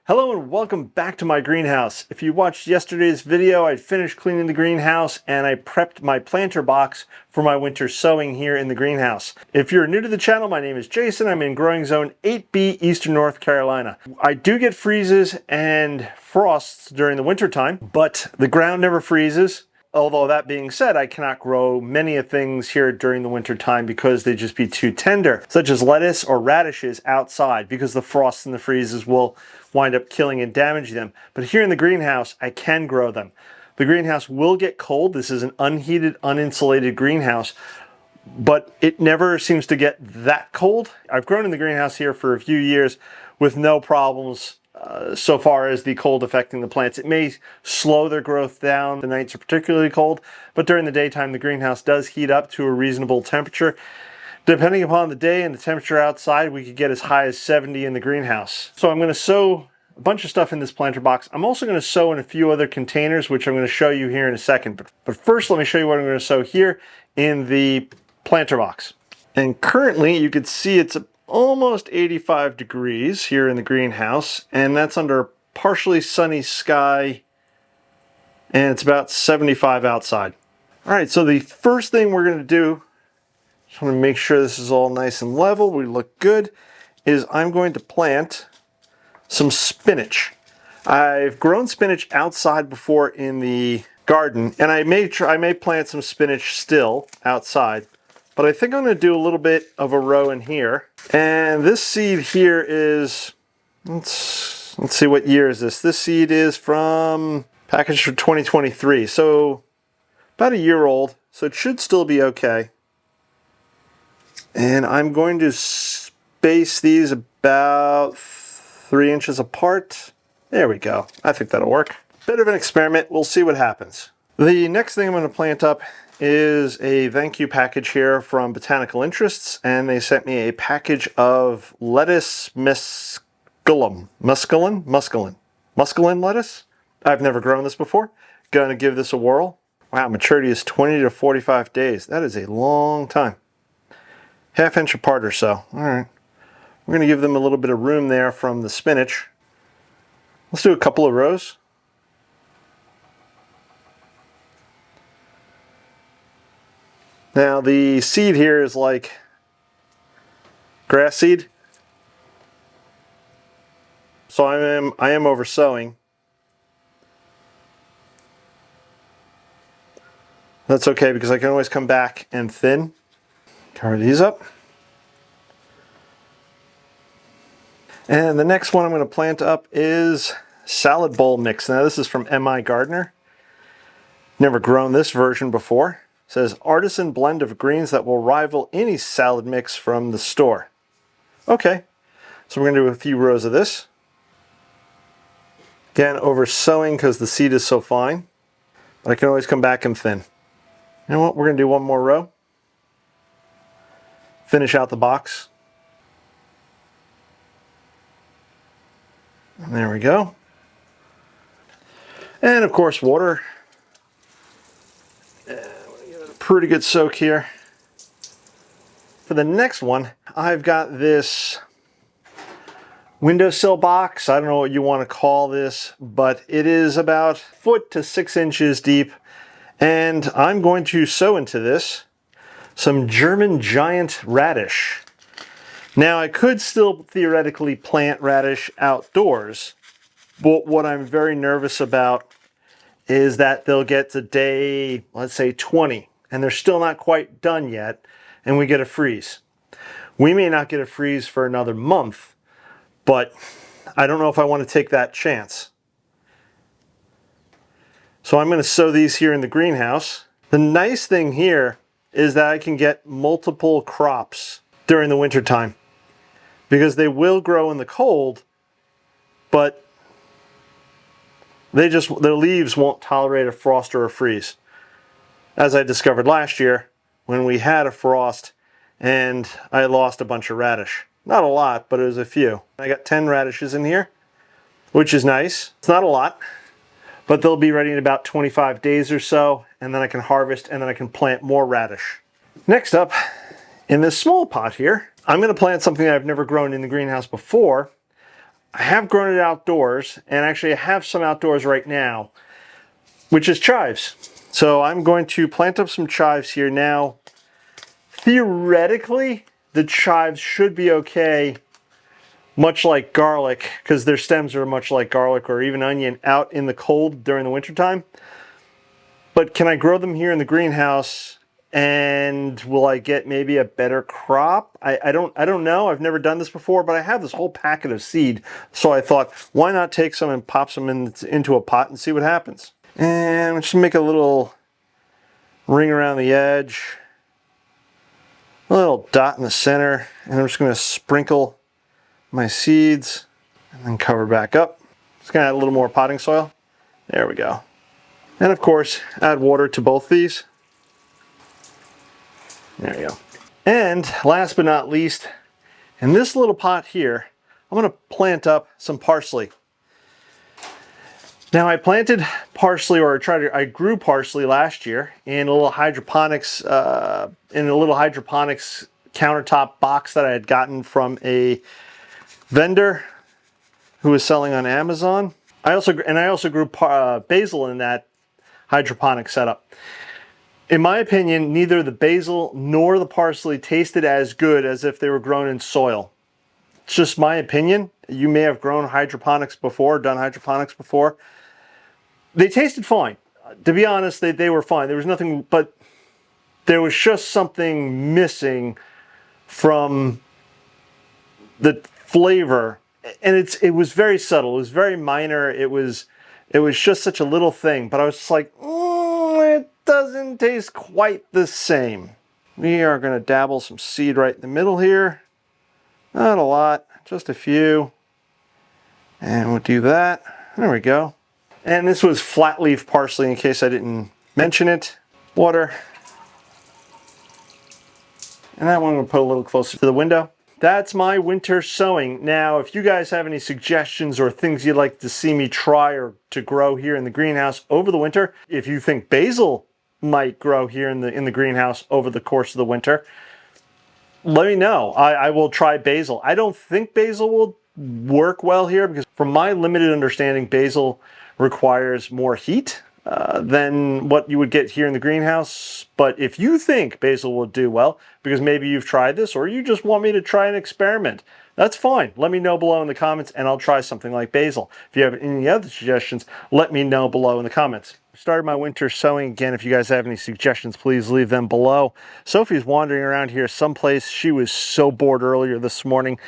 Hello and welcome back to my greenhouse. If you watched yesterday's video, I finished cleaning the greenhouse and I prepped my planter box for my winter sowing here in the greenhouse. If you're new to the channel, my name is Jason. I'm in growing zone 8B, Eastern North Carolina. I do get freezes and frosts during the winter time, but the ground never freezes. Although that being said, I cannot grow many of things here during the winter time because they'd just be too tender, such as lettuce or radishes outside, because the frosts and the freezes will wind up killing and damaging them. But here in the greenhouse, I can grow them. The greenhouse will get cold. This is an unheated, uninsulated greenhouse, but it never seems to get that cold. I've grown in the greenhouse here for a few years with no problems so far as the cold affecting the plants. It may slow their growth down. The nights are particularly cold, but during the daytime, the greenhouse does heat up to a reasonable temperature. Depending upon the day and the temperature outside, we could get as high as 70 in the greenhouse. So I'm going to sow a bunch of stuff in this planter box. I'm also going to sow in a few other containers, which I'm going to show you here in a second. But first, let me show you what I'm going to sow here in the planter box. And currently, you can see it's almost 85 degrees here in the greenhouse, and that's under a partially sunny sky, and it's about 75 outside. All right, so the first thing we're going to do, just want to make sure this is all nice and level, we look good, is I'm going to plant some spinach. I've grown spinach outside before in the garden, and I may plant some spinach still outside. But I think I'm going to do a little bit of a row in here. And this seed here is, let's see, what year is this? This seed is from package for 2023. So about a year old. So it should still be okay. And I'm going to space these about 3 inches apart. There we go. I think that'll work. Bit of an experiment. We'll see what happens. The next thing I'm going to plant up is a thank you package here from Botanical Interests, and they sent me a package of lettuce musculum lettuce. I've never grown this before. Gonna give this a whirl. Wow, maturity is 20 to 45 days. That is a long time. Half inch apart or so. All right. We're gonna give them a little bit of room there from the spinach. Let's do a couple of rows. Now the seed here is like grass seed, so I am over sowing. That's okay because I can always come back and thin. Cover these up. And the next one I'm going to plant up is salad bowl mix. Now this is from MI Gardener. Never grown this version before. It says artisan blend of greens that will rival any salad mix from the store. Okay, so we're going to do a few rows of this. Again, over sowing because the seed is so fine, but I can always come back and thin. You know what, we're going to do one more row. Finish out the box. And there we go. And of course, water. Pretty good soak here. For the next one, I've got this windowsill box. I don't know what you want to call this, but it is about 1 foot to 6 inches deep. And I'm going to sow into this some German giant radish. Now I could still theoretically plant radish outdoors, but what I'm very nervous about is that they'll get to day, let's say 20. And they're still not quite done yet, and we get a freeze. We may not get a freeze for another month, but I don't know if I want to take that chance. So I'm going to sow these here in the greenhouse. The nice thing here is that I can get multiple crops during the winter time because they will grow in the cold, but their leaves won't tolerate a frost or a freeze. As I discovered last year when we had a frost and I lost a bunch of radish. Not a lot, but it was a few. I got 10 radishes in here, which is nice. It's not a lot, but they'll be ready in about 25 days or so, and then I can harvest and then I can plant more radish. Next up, in this small pot here, I'm going to plant something I've never grown in the greenhouse before. I have grown it outdoors, and actually I have some outdoors right now, which is chives. So I'm going to plant up some chives here now. Theoretically, the chives should be okay, much like garlic, because their stems are much like garlic or even onion out in the cold during the wintertime. But can I grow them here in the greenhouse, and will I get maybe a better crop? I don't know. I've never done this before, but I have this whole packet of seed. So I thought, why not take some and pop some into a pot and see what happens? And just make a little ring around the edge, a little dot in the center, and I'm just going to sprinkle my seeds and then cover back up. Just going to add a little more potting soil. There we go. And of course, add water to both these. There you go. And last but not least, in this little pot here, I'm going to plant up some parsley. Now I planted parsley, or I grew parsley last year in a little hydroponics, countertop box that I had gotten from a vendor who was selling on Amazon. I also grew basil in that hydroponic setup. In my opinion, neither the basil nor the parsley tasted as good as if they were grown in soil. It's just my opinion. You may have grown hydroponics before, done hydroponics before. They tasted fine. To be honest, they were fine. There was nothing, but there was just something missing from the flavor. And it was very subtle. It was very minor. It was just such a little thing. But I was just like, it doesn't taste quite the same. We are going to dabble some seed right in the middle here. Not a lot, just a few. And we'll do that. There we go. And this was flat leaf parsley in case I didn't mention it. Water. And that one we'll put a little closer to the window. That's my winter sowing. Now, if you guys have any suggestions or things you'd like to see me try or to grow here in the greenhouse over the winter, if you think basil might grow here in the greenhouse over the course of the winter, let me know. I will try basil. I don't think basil will work well here because from my limited understanding, basil requires more heat than what you would get here in the greenhouse. But if you think basil will do well, because maybe you've tried this or you just want me to try an experiment, that's fine. Let me know below in the comments and I'll try something like basil. If you have any other suggestions, let me know below in the comments. Started my winter sowing again. If you guys have any suggestions, please leave them below. Sophie's wandering around here someplace. She was so bored earlier this morning,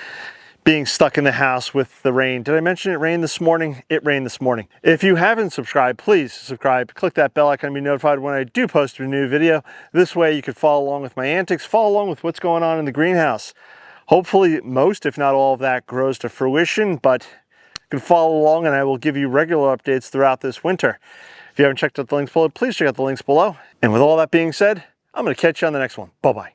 being stuck in the house with the rain. Did I mention it rained this morning? It rained this morning. If you haven't subscribed, please subscribe. Click that bell icon to be notified when I do post a new video. This way you can follow along with my antics, follow along with what's going on in the greenhouse. Hopefully most, if not all of that, grows to fruition, but you can follow along and I will give you regular updates throughout this winter. If you haven't checked out the links below, please check out the links below. And with all that being said, I'm going to catch you on the next one. Bye-bye.